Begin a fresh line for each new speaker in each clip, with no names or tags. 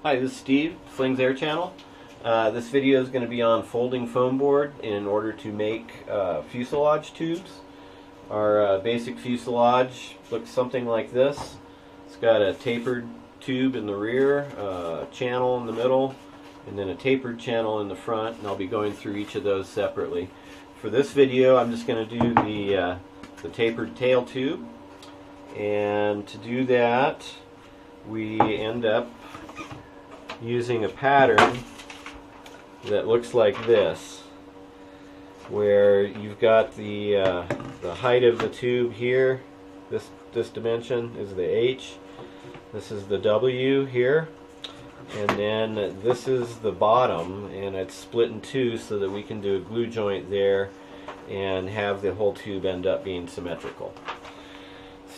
Hi, this is Steve, Slings Air Channel. This video is going to be on folding foam board in order to make fuselage tubes. Our basic fuselage looks something like this. It's got a tapered tube in the rear, a channel in the middle, and then a tapered channel in the front, and I'll be going through each of those separately. For this video, I'm just going to do the tapered tail tube, and to do that we end up using a pattern that looks like this, where you've got the height of the tube here. This dimension is the H, this is the W here, and then this is the bottom, and it's split in two so that we can do a glue joint there and have the whole tube end up being symmetrical.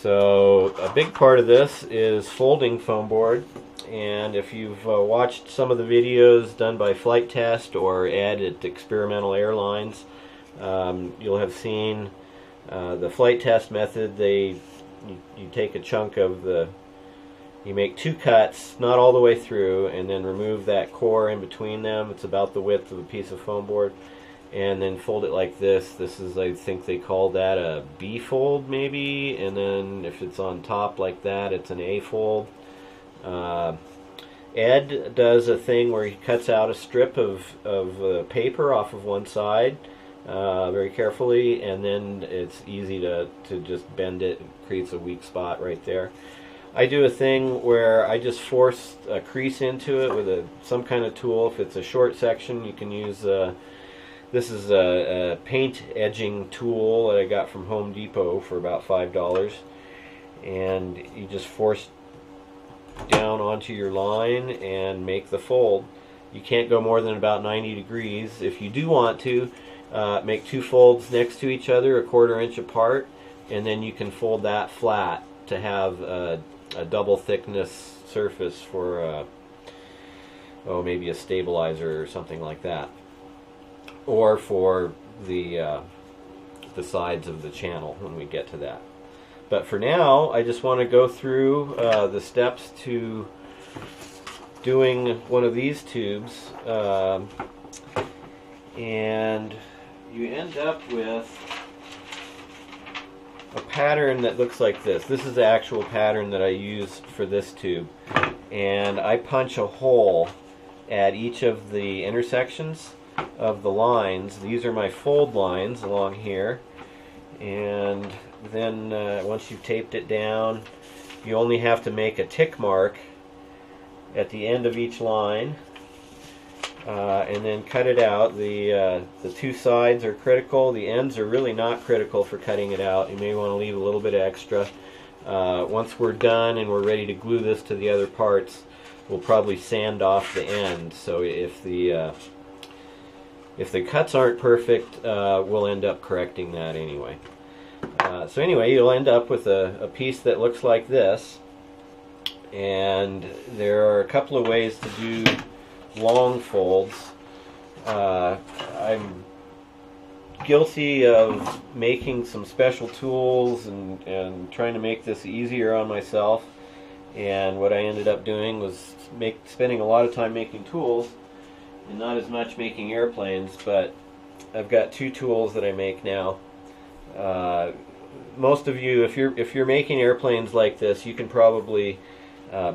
So a big part of this is folding foam board, and if you've watched some of the videos done by Flight Test or Ed at Experimental Airlines, you'll have seen the Flight Test method. You take a chunk of you make two cuts, not all the way through, and then remove that core in between them. It's about the width of a piece of foam board, and then fold it like this. This is, I think they call that a B fold maybe, and then if it's on top like that, it's an A fold. Ed does a thing where he cuts out a strip of paper off of one side very carefully, and then it's easy to just bend it. It creates a weak spot right there. I do a thing where I just force a crease into it with some kind of tool. If it's a short section, you can use this is a paint edging tool that I got from Home Depot for about $5, and you just force down onto your line and make the fold. You can't go more than about 90 degrees. If you do want to, make two folds next to each other, a 1/4 inch apart, and then you can fold that flat to have a double thickness surface for maybe a stabilizer or something like that, or for the sides of the channel when we get to that. But for now, I just want to go through the steps to doing one of these tubes, and you end up with a pattern that looks like this. This is the actual pattern that I use for this tube, and I punch a hole at each of the intersections of the lines. These are my fold lines along here, and then once you've taped it down, you only have to make a tick mark at the end of each line, and then cut it out. The two sides are critical. The ends are really not critical for cutting it out. You may want to leave a little bit of extra. Once we're done and we're ready to glue this to the other parts, we'll probably sand off the end. So if the cuts aren't perfect, we'll end up correcting that anyway. So anyway, you'll end up with a piece that looks like this, and there are a couple of ways to do long folds. I'm guilty of making some special tools and trying to make this easier on myself, and what I ended up doing was spending a lot of time making tools and not as much making airplanes. But I've got two tools that I make now. Most of you, if you're making airplanes like this, you can probably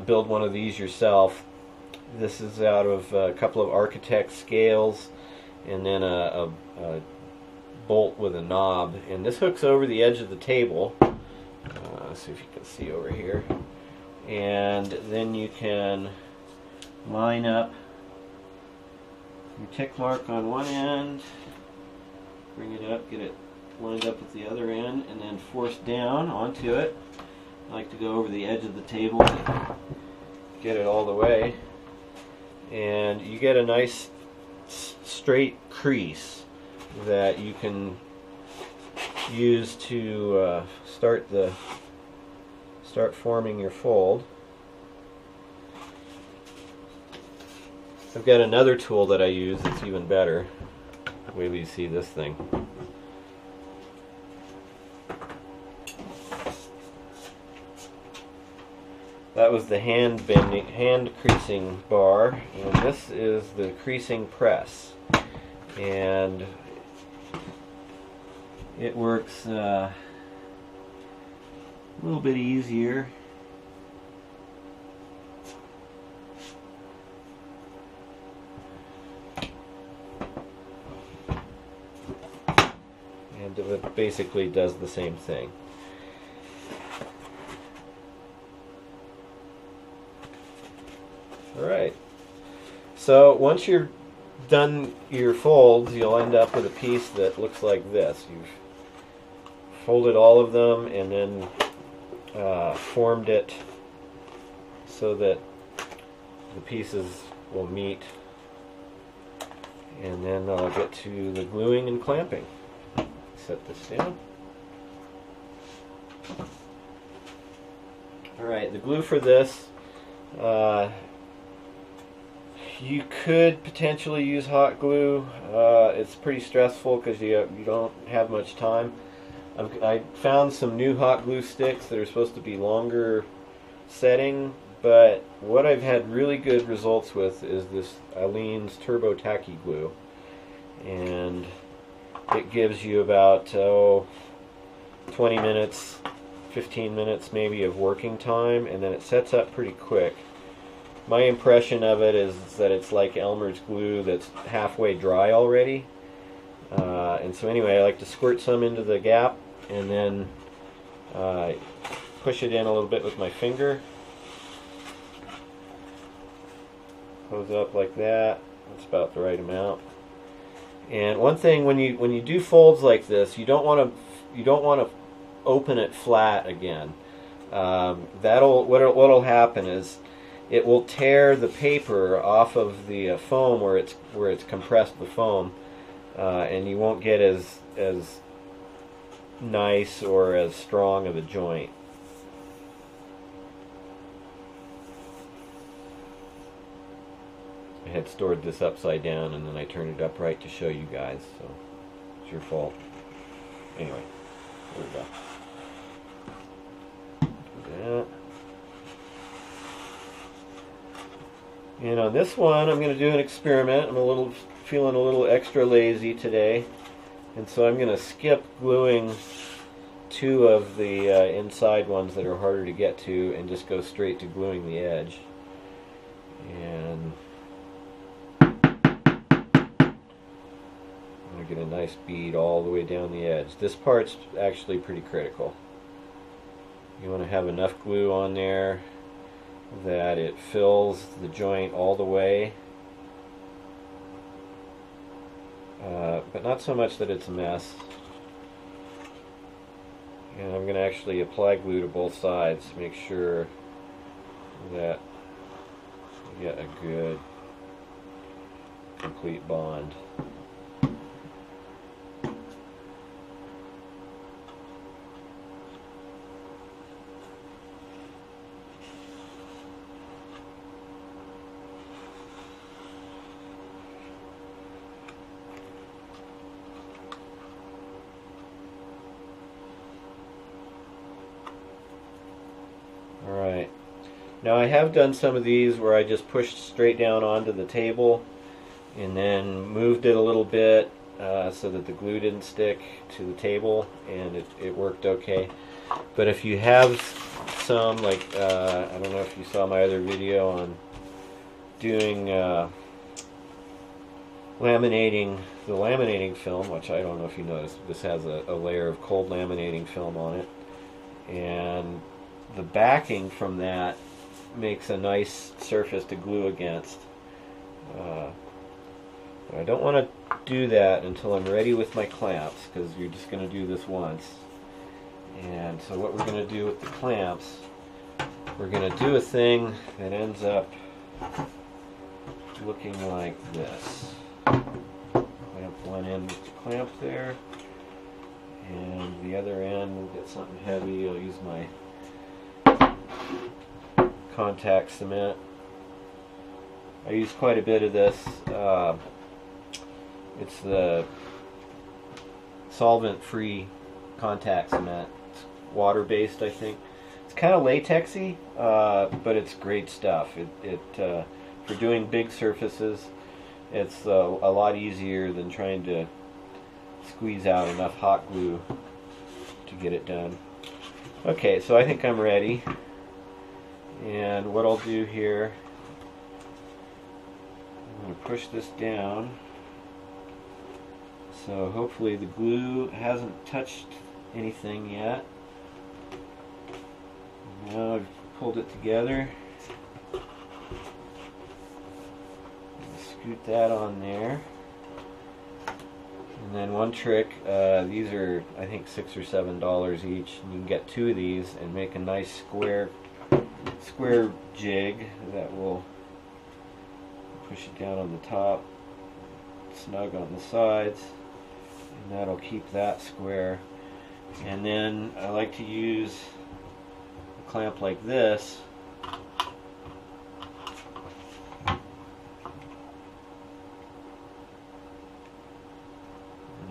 build one of these yourself. This is out of a couple of architect scales, and then a bolt with a knob, and this hooks over the edge of the table. Let's see if you can see over here, and then you can line up your tick mark on one end, bring it up, get it lined up with the other end, and then force down onto it. I like to go over the edge of the table to get it all the way, and you get a nice straight crease that you can use to start forming your fold. I've got another tool that I use that's even better. Wait till you see this thing. that was the hand creasing bar, and this is the creasing press, and it works a little bit easier. And it basically does the same thing. Alright, so once you're done your folds, you'll end up with a piece that looks like this. You've folded all of them and then formed it so that the pieces will meet, and then I'll get to the gluing and clamping. Set this down. Alright, the glue for this, you could potentially use hot glue. It's pretty stressful because you don't have much time. I found some new hot glue sticks that are supposed to be longer setting, but what I've had really good results with is this Aleene's Turbo Tacky Glue, and it gives you about 20 minutes, 15 minutes maybe of working time, and then it sets up pretty quick. My impression of it is that it's like Elmer's glue that's halfway dry already. And so anyway, I like to squirt some into the gap and then push it in a little bit with my finger. Goes up like that. That's about the right amount. And one thing, when you do folds like this, you don't want to open it flat again. What'll happen is it will tear the paper off of the foam where it's compressed the foam, and you won't get as nice or as strong of a joint. I had stored this upside down and then I turned it upright to show you guys, so it's your fault. Anyway, there we go. Do that. And on this one, I'm going to do an experiment. I'm feeling a little extra lazy today, and so I'm going to skip gluing two of the inside ones that are harder to get to and just go straight to gluing the edge. And I'm going to get a nice bead all the way down the edge. This part's actually pretty critical. You want to have enough glue on there that it fills the joint all the way, but not so much that it's a mess. And I'm going to actually apply glue to both sides to make sure that you get a good complete bond. Alright, now I have done some of these where I just pushed straight down onto the table and then moved it a little bit so that the glue didn't stick to the table, and it worked okay. But if you have some, like, I don't know if you saw my other video on doing laminating the laminating film, which I don't know if you noticed, this has a layer of cold laminating film on it, and the backing from that makes a nice surface to glue against. But I don't want to do that until I'm ready with my clamps, because you're just going to do this once. And so what we're going to do with the clamps, we're going to do a thing that ends up looking like this. Clamp one end with the clamp there, and the other end we'll get something heavy. I'll use my contact cement. I use quite a bit of this. It's the solvent-free contact cement. It's water-based, I think. It's It's kind of latexy, but it's great stuff. For doing big surfaces, it's a lot easier than trying to squeeze out enough hot glue to get it done. Okay, so I think I'm ready. And what I'll do here, I'm going to push this down. So hopefully the glue hasn't touched anything yet. Now I've pulled it together. Scoot that on there. And then one trick, these are I think $6 or $7 each. And you can get 2 of these and make a nice square jig that will push it down on the top, snug on the sides, and that'll keep that square. And then I like to use a clamp like this on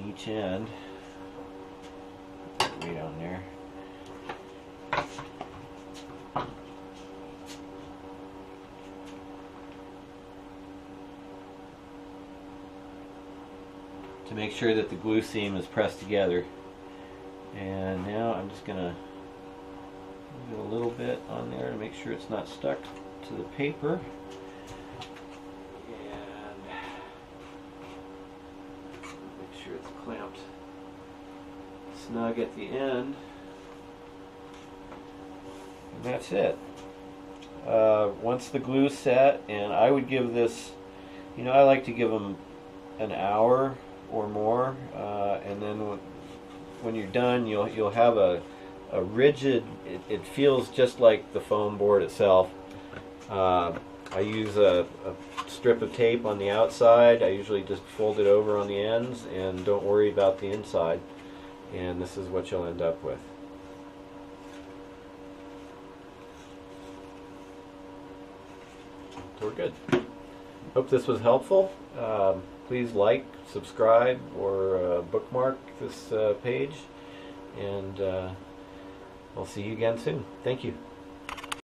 each end, way down there. To make sure that the glue seam is pressed together. And now I'm just going to do a little bit on there to make sure it's not stuck to the paper. And make sure it's clamped snug at the end. And that's it. Once the glue's set, and I would give this, I like to give them an hour or more, and then when you're done, you'll have a rigid. It feels just like the foam board itself. I use a strip of tape on the outside. I usually just fold it over on the ends and don't worry about the inside. And this is what you'll end up with. So we're good. Hope this was helpful. Please like, subscribe, or bookmark this page, and I'll see you again soon. Thank you.